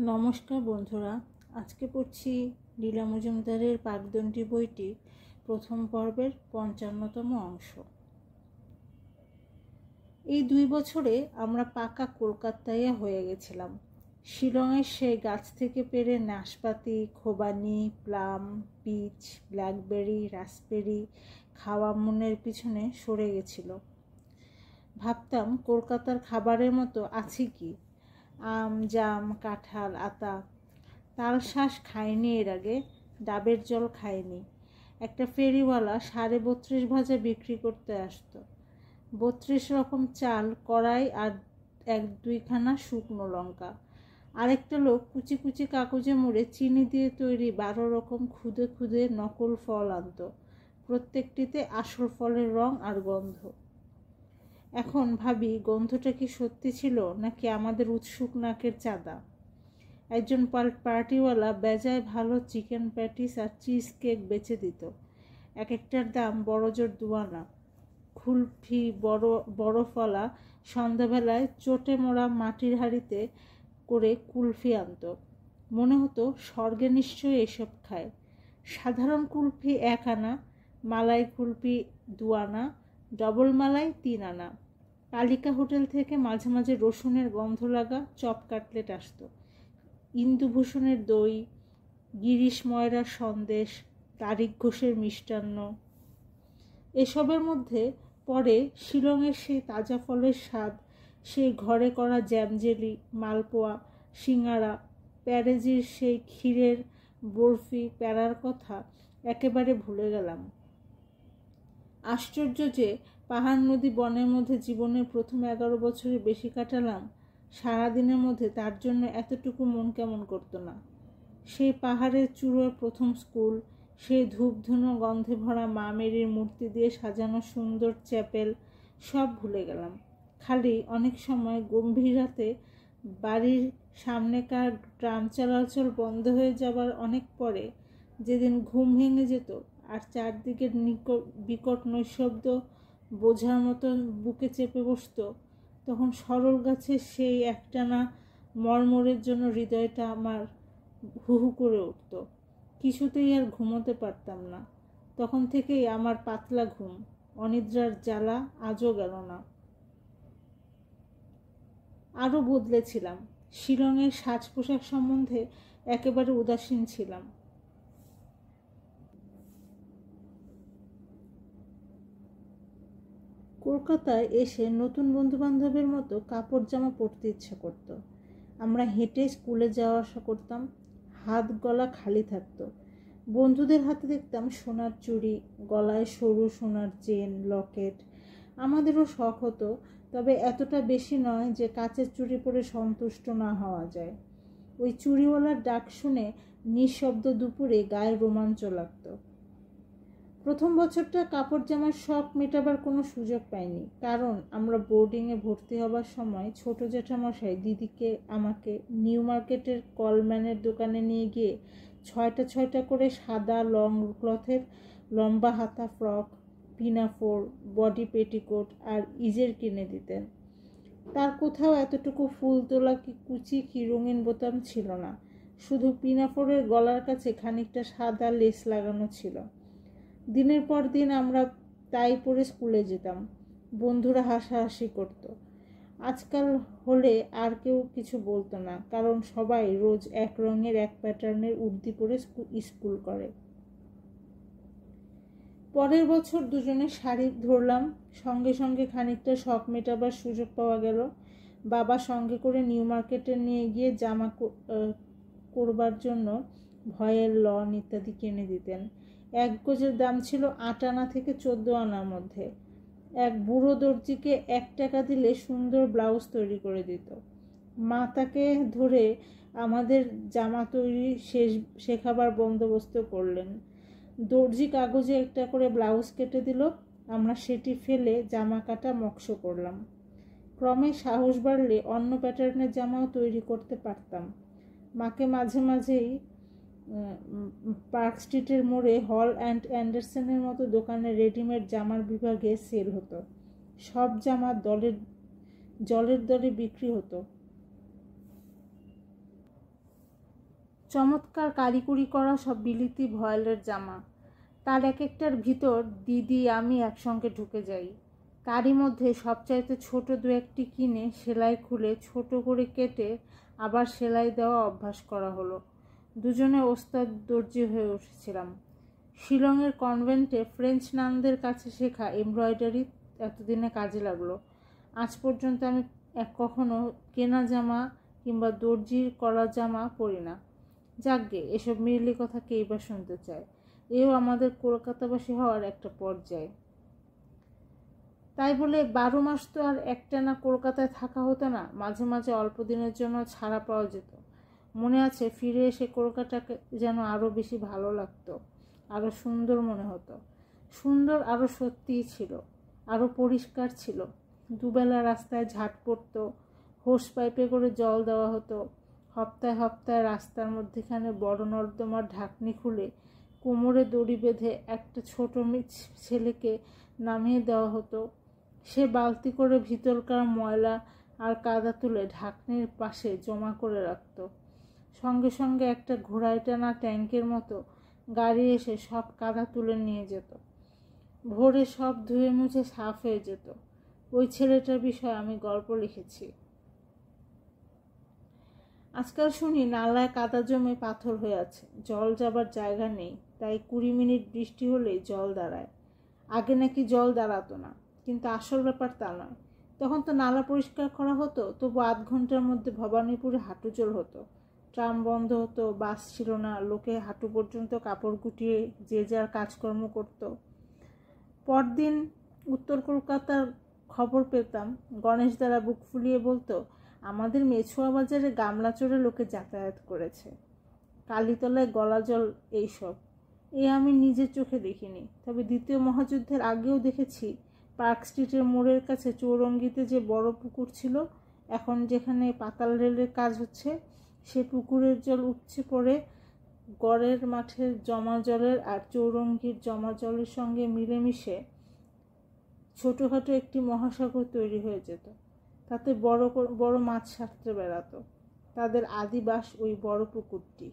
নমস্কার বন্ধুরা, আজকে পড়ছি লীলা মজুমদারের পাকদণ্ডী বইটি প্রথম পর্বের ৫৫তম অংশ। এই ২ বছরে আমরা পাকা কলকাতাইয়া হয়ে গেছিলাম। শিলংয়ের সেই গাছ থেকে পেড়ে নাশপাতি, খোবানি, প্লাম, পিচ, ব্ল্যাকবেরি, রাসবেরি খাওয়া মনের পিছনে সরে গেছিল। ভাবতাম কলকাতার খাবারের মতো আছে কি? আম, জাম, কাঁঠাল, আতা। তালশাঁস খাইনি এর আগে, ডাবের জল খাইনি। একটা ফেরিওয়ালা ৩২.৫ ভাজা বিক্রি করতে আসতো। ৩২ রকম চাল, কড়াই আর ১-২খানা শুকনো লঙ্কা। আরেকটা লোক কুচি কুচি কাগজে মুড়ে চিনি দিয়ে তৈরি ১২ রকম খুদে খুদে নকল ফল আনত, প্রত্যেকটিতে আসল ফলের রং আর গন্ধ। এখন ভাবি, গন্ধটা কি সত্যি ছিল নাকি আমাদের উৎসুক নাকের চাঁদা? একজন পার্টিওয়ালা বেজায় ভালো চিকেন প্যাটিস আর চিজ কেক বেচে দিত। এক একটার দাম বড়জোর ২ আনা। কুলফি বরফওয়ালা সন্ধ্যাবেলায় চোটে মোড়া মাটির হাঁড়িতে করে কুলফি আনত। মনে হতো স্বর্গে নিশ্চয়ই এসব খায়। সাধারণ কুলফি ১ আনা, মালাই কুলফি ২ আনা, ডবল মালাই ৩ আনা। কালিকা হোটেল থেকে মাঝে মাঝে রসুনের গন্ধ লাগা চপ কাটলেট আসতো। ইন্দুভূষণের দই, গিরিশ ময়রার সন্দেশ, তারিক ঘোষের মিষ্টান্ন। এসবের মধ্যে পরে শিলংয়ের সেই তাজা ফলের স্বাদ, সেই ঘরে করা জ্যাম জেলি, মালপোয়া, সিঙ্গারা, প্যারেজির সেই ক্ষীরের বরফি, প্যারার কথা একেবারে ভুলে গেলাম। আশ্চর্য যে পাহাড় নদী বনের মধ্যে জীবনের প্রথম ১১ বছরের বেশি কাটালাম, সারাদিনের মধ্যে তার জন্য এতটুকু মন কেমন করতো না। সেই পাহাড়ের চূড়োর প্রথম স্কুল, সেই ধূপধুনো গন্ধে ভরা মা মেরির মূর্তি দিয়ে সাজানো সুন্দর চ্যাপেল, সব ভুলে গেলাম। খালি অনেক সময় গম্ভীর রাতে বাড়ির সামনেকার ট্রাম চলাচল বন্ধ হয়ে যাবার অনেক পরে, যেদিন ঘুম ভেঙে যেত আর চারদিকের বিকট নৈশব্দ বোঝার মতো বুকে চেপে বসত, তখন সরল গাছের সেই একটানা মর্মরের জন্য হৃদয়টা আমার হু হু করে উঠত। কিছুতেই আর ঘুমোতে পারতাম না। তখন থেকেই আমার পাতলা ঘুম, অনিদ্রার জ্বালা আজও গেল না। আরও বদলেছিলাম। শিলংয়ের সাজ পোশাক সম্বন্ধে একেবারে উদাসীন ছিলাম। কলকাতায় এসে নতুন বন্ধুবান্ধবের মতো কাপড় জামা পরতে ইচ্ছা করত। আমরা হেঁটে স্কুলে যাওয়া আসা করতাম, হাত গলা খালি থাকতো। বন্ধুদের হাতে দেখতাম সোনার চুড়ি, গলায় সরু সোনার চেন, লকেট। আমাদেরও শখ হতো, তবে এতটা বেশি নয় যে কাচের চুড়ি পরে সন্তুষ্ট না হওয়া যায়। ওই চুড়িওয়ালার ডাক শুনে নিঃশব্দ দুপুরে গায়ে রোমাঞ্চ লাগত। প্রথম বছরটা কাপড় জামার শখ মেটাবার কোনো সুযোগ পাইনি, কারণ আমরা বোর্ডিংয়ে ভর্তি হবার সময় ছোট জ্যাঠামশাই দিদিকে আমাকে নিউ মার্কেটের কলম্যানের দোকানে নিয়ে গিয়ে ৬টা করে সাদা লং ক্লথের লম্বা হাতা ফ্রক, পিনাফোর, বডি পেটিকোট আর ইজের কিনে দিতেন। তার কোথাও এতটুকু ফুল তোলা কি কুচি কি রঙিন বোতাম ছিল না, শুধু পিনাফোরের গলার কাছে খানিকটা সাদা লেস লাগানো ছিল। দিনের পর দিন আমরা তাই পরে স্কুলে যেতাম। বন্ধুরা হাসাহাসি করত। আজকাল হলে আর কেউ কিছু বলতো না, কারণ সবাই রোজ এক রঙের এক প্যাটার্নের উর্দি পরে স্কুল করে। পরের বছর দুজনে শাড়ি ধরলাম, সঙ্গে সঙ্গে খানিকটা শখ মেটাবার সুযোগ পাওয়া গেল। বাবা সঙ্গে করে নিউ মার্কেটে নিয়ে গিয়ে জামা করবার জন্য ভয়েল, লন ইত্যাদি কিনে দিতেন। এক গজের দাম ছিল ৮ আনা থেকে ১৪ আনার মধ্যে। এক বুড়ো দর্জিকে ১ টাকা দিলে সুন্দর ব্লাউজ তৈরি করে দিত। মা তাকে ধরে আমাদের জামা তৈরি শেখাবার বন্দোবস্ত করলেন। দর্জি কাগজে একটা করে ব্লাউজ কেটে দিল, আমরা সেটি ফেলে জামা কাটা মকশো করলাম। ক্রমে সাহস বাড়লে অন্য প্যাটার্নের জামাও তৈরি করতে পারতাম। মাকে মাঝে মাঝেই পার্ক স্ট্রিটের মোড়ে হল অ্যান্ড অ্যান্ডারসনের মতো দোকানে রেডিমেড জামার বিভাগে সেল হতো। সব জামা জলের দরে বিক্রি হতো। চমৎকার কারিকুরি করা সব বিলিতি ভয়েলের জামা। তার এক একটার ভিতর দিদি আমি একসঙ্গে ঢুকে যাই। তারই মধ্যে সবচাইতে ছোট দু একটি কিনে সেলাই খুলে ছোট করে কেটে আবার সেলাই দেওয়া অভ্যাস করা হলো। দুজনে ওস্তাদ দর্জি হয়ে উঠেছিলাম। শিলংয়ের কনভেন্টে ফ্রেঞ্চ নানদের কাছে শেখা এমব্রয়ডারি এতদিনে কাজে লাগলো। আজ পর্যন্ত আমি কখনো কেনা জামা কিংবা দর্জির করা জামা পরি না। যাকগে, এসব মেয়েলি কথা কেই বা শুনতে চায়। এও আমাদের কলকাতাবাসী হওয়ার একটা পর্যায়। তাই বলে 12 মাস তো আর একটানা কলকাতায় থাকা হতো না। মাঝে মাঝে অল্প দিনের জন্য ছাড়া পাওয়া যেত। মনে আছে, ফিরে এসে কলকাতাকে যেন আরও বেশি ভালো লাগতো, আরও সুন্দর মনে হতো। সুন্দর আরও সত্যিই ছিল, আরও পরিষ্কার ছিল। দুবেলা রাস্তায় ঝাঁট পড়তো, হোস পাইপে করে জল দেওয়া হতো। হপ্তায় হপ্তায় রাস্তার মধ্যেখানে বড় নর্দমার ঢাকনি খুলে কোমরে দড়ি বেঁধে একটা ছোট ছেলেকে নামিয়ে দেওয়া হতো। সে বালতি করে ভিতরকার ময়লা আর কাদা তুলে ঢাকনির পাশে জমা করে রাখত। সঙ্গে সঙ্গে একটা ঘোড়ায় টানা ট্যাঙ্কের মতো গাড়ি এসে সব কাদা তুলে নিয়ে যেত। ভোরে সব ধুয়ে মুছে সাফ হয়ে যেত। ওই ছেলেটার বিষয়ে আমি গল্প লিখেছি। আজকাল শুনি নালায় কাদা জমে পাথর হয়ে আছে, জল যাবার জায়গা নেই, তাই 20 মিনিট বৃষ্টি হলেই জল দাঁড়ায়। আগে নাকি জল দাঁড়াতো না, কিন্তু আসল ব্যাপার তা নয়। তখন তো নালা পরিষ্কার করা হতো, তবু আধ ঘন্টার মধ্যে ভবানীপুরে হাঁটুজল হতো। ট্রাম বন্ধ হতো, বাস ছিল না, লোকে হাঁটু পর্যন্ত কাপড় গুটিয়ে যে যার কাজকর্ম করত। পরদিন উত্তর কলকাতার খবর পেতাম, গণেশ দ্বারা বুক ফুলিয়ে বলতো, আমাদের মেছুয়া বাজারে গামলা চড়ে লোকে যাতায়াত করেছে, কালীতলায় গলা জল। এইসব আমি নিজের চোখে দেখিনি, তবে দ্বিতীয় মহাযুদ্ধের আগেও দেখেছি। পার্ক স্ট্রিটের মোড়ের কাছে চৌরঙ্গিতে যে বড় পুকুর ছিল, এখন যেখানে পাতাল রেলের কাজ হচ্ছে, সে পুকুরের জল উপচে পড়ে গড়ের মাঠের জমা জলের আর চৌরঙ্গির জমা জলের সঙ্গে মিলেমিশে ছোটোখাটো একটি মহাসাগর তৈরি হয়ে যেত। তাতে বড় বড় মাছ সাঁতরে বেড়াতো। তাদের আদিবাস ওই বড় পুকুরটি।